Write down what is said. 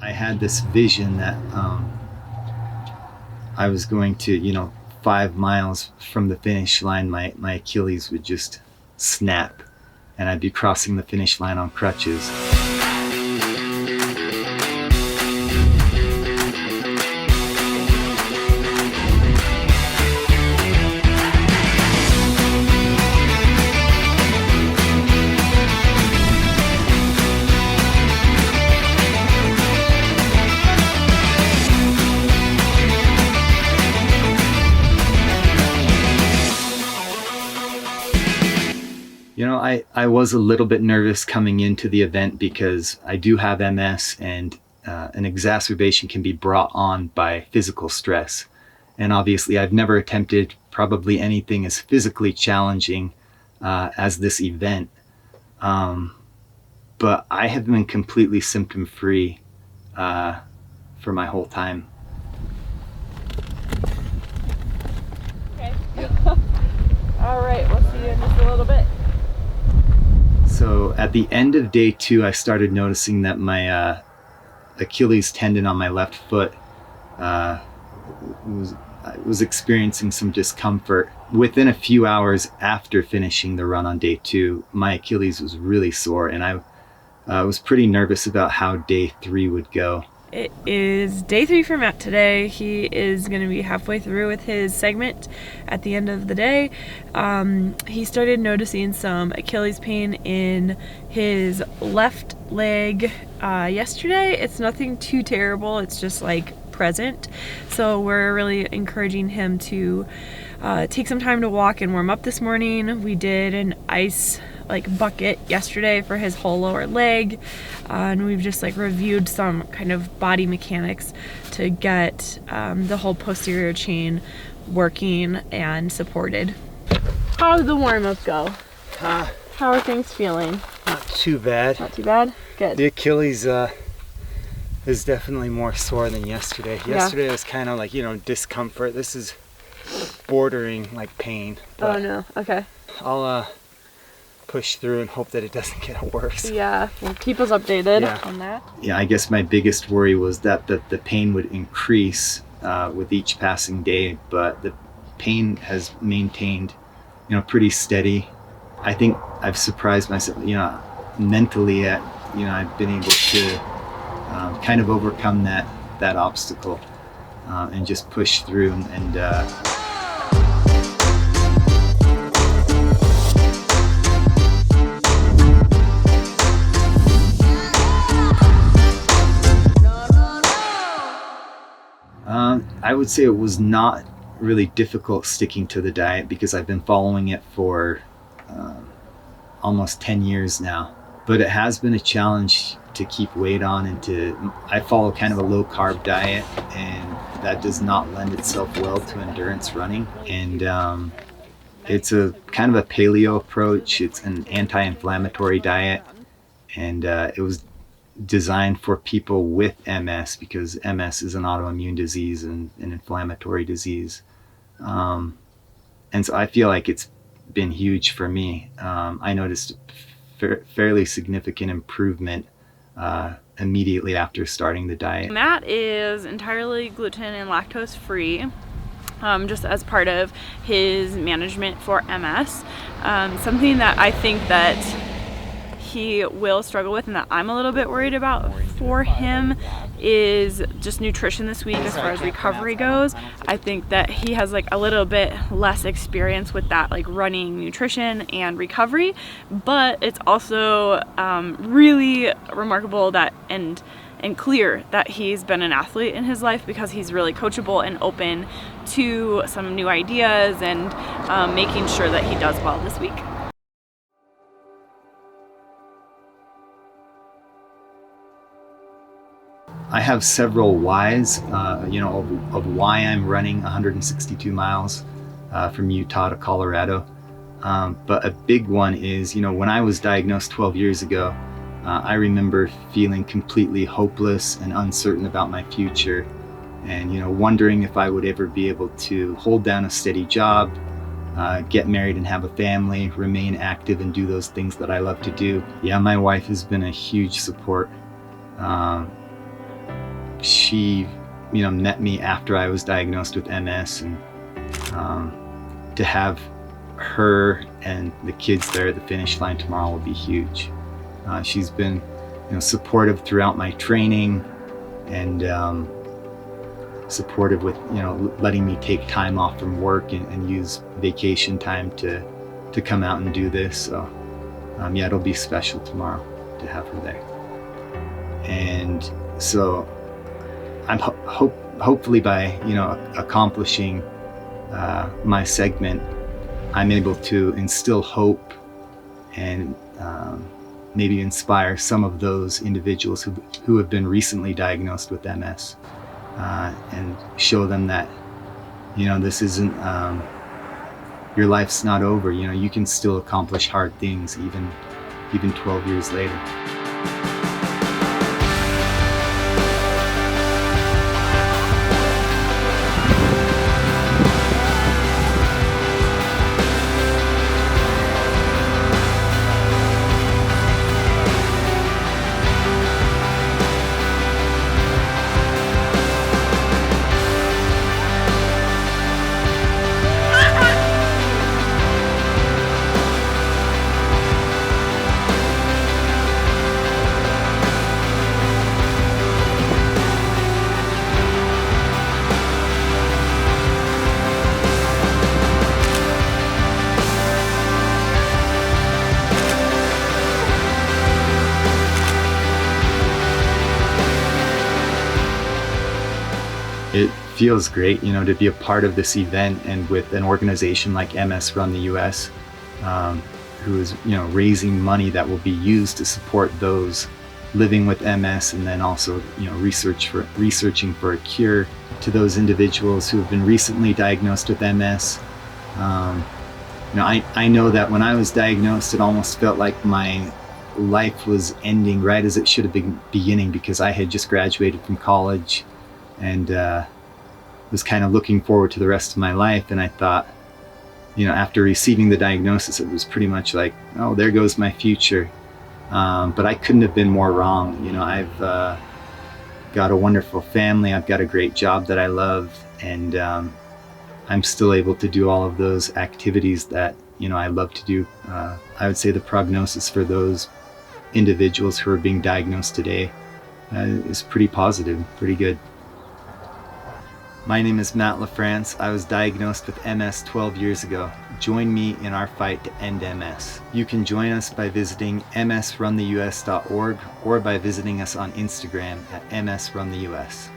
I had this vision that I was going to, 5 miles from the finish line, my Achilles would just snap and I'd be crossing the finish line on crutches. I was a little bit nervous coming into the event because I do have MS, and an exacerbation can be brought on by physical stress. And obviously I've never attempted probably anything as physically challenging as this event. But I have been completely symptom free for my whole time. Okay. All right, we'll see you in just a little bit. So at the end of day 2, I started noticing that my Achilles tendon on my left foot was experiencing some discomfort. Within a few hours after finishing the run on day 2, my Achilles was really sore, and I was pretty nervous about how day 3 would go. It is day 3 for Matt today. He is going to be halfway through with his segment at the end of the day. He started noticing some Achilles pain in his left leg yesterday. It's nothing too terrible. It's just like present. So we're really encouraging him to take some time to walk and warm up this morning. We did an ice bucket yesterday for his whole lower leg, and we've just reviewed some kind of body mechanics to get the whole posterior chain working and supported. How did the warm-up go? How are things feeling? Not too bad. Not too bad? Good. The Achilles is definitely more sore than yesterday. Yesterday was kind of discomfort. This is bordering pain. Oh no, okay. I'll push through and hope that it doesn't get worse. Yeah, well, keep us updated on that. Yeah, I guess my biggest worry was that the pain would increase with each passing day, but the pain has maintained, pretty steady. I think I've surprised myself, mentally at, I've been able to kind of overcome that obstacle and just push through and I would say it was not really difficult sticking to the diet because I've been following it for almost 10 years now. But it has been a challenge to keep weight on, and I follow kind of a low carb diet, and that does not lend itself well to endurance running. And it's a kind of a paleo approach. It's an anti-inflammatory diet, and it was designed for people with MS because MS is an autoimmune disease and an inflammatory disease. And so I feel like it's been huge for me. I noticed fairly significant improvement immediately after starting the diet. Matt is entirely gluten and lactose free. Just as part of his management for MS. Something that I think that he will struggle with and that I'm a little bit worried about for him is just nutrition this week as far as recovery goes. I think that he has a little bit less experience with that, running nutrition and recovery, but it's also really remarkable that and clear that he's been an athlete in his life because he's really coachable and open to some new ideas and making sure that he does well this week. I have several whys, of why I'm running 162 miles from Utah to Colorado. But a big one is, when I was diagnosed 12 years ago, I remember feeling completely hopeless and uncertain about my future, and wondering if I would ever be able to hold down a steady job, get married and have a family, remain active and do those things that I love to do. Yeah, my wife has been a huge support. she, met me after I was diagnosed with MS, and to have her and the kids there at the finish line tomorrow will be huge. She's been, supportive throughout my training, and supportive with, letting me take time off from work and use vacation time to come out and do this. So it'll be special tomorrow to have her there. And so I'm hopefully by, accomplishing my segment, I'm able to instill hope and maybe inspire some of those individuals who have been recently diagnosed with MS, and show them that, this isn't, your life's not over. You can still accomplish hard things even 12 years later. It feels great, to be a part of this event, and with an organization like MS Run the US, who is, raising money that will be used to support those living with MS, and then also, researching for a cure to those individuals who have been recently diagnosed with MS. I know that when I was diagnosed, it almost felt like my life was ending right as it should have been beginning, because I had just graduated from college and was kind of looking forward to the rest of my life. And I thought, after receiving the diagnosis, it was pretty much like, oh, there goes my future. But I couldn't have been more wrong. I've got a wonderful family. I've got a great job that I love, and I'm still able to do all of those activities that, I love to do. I would say the prognosis for those individuals who are being diagnosed today is pretty positive, pretty good. My name is Matt LaFrance. I was diagnosed with MS 12 years ago. Join me in our fight to end MS. You can join us by visiting msruntheus.org or by visiting us on Instagram at msruntheus.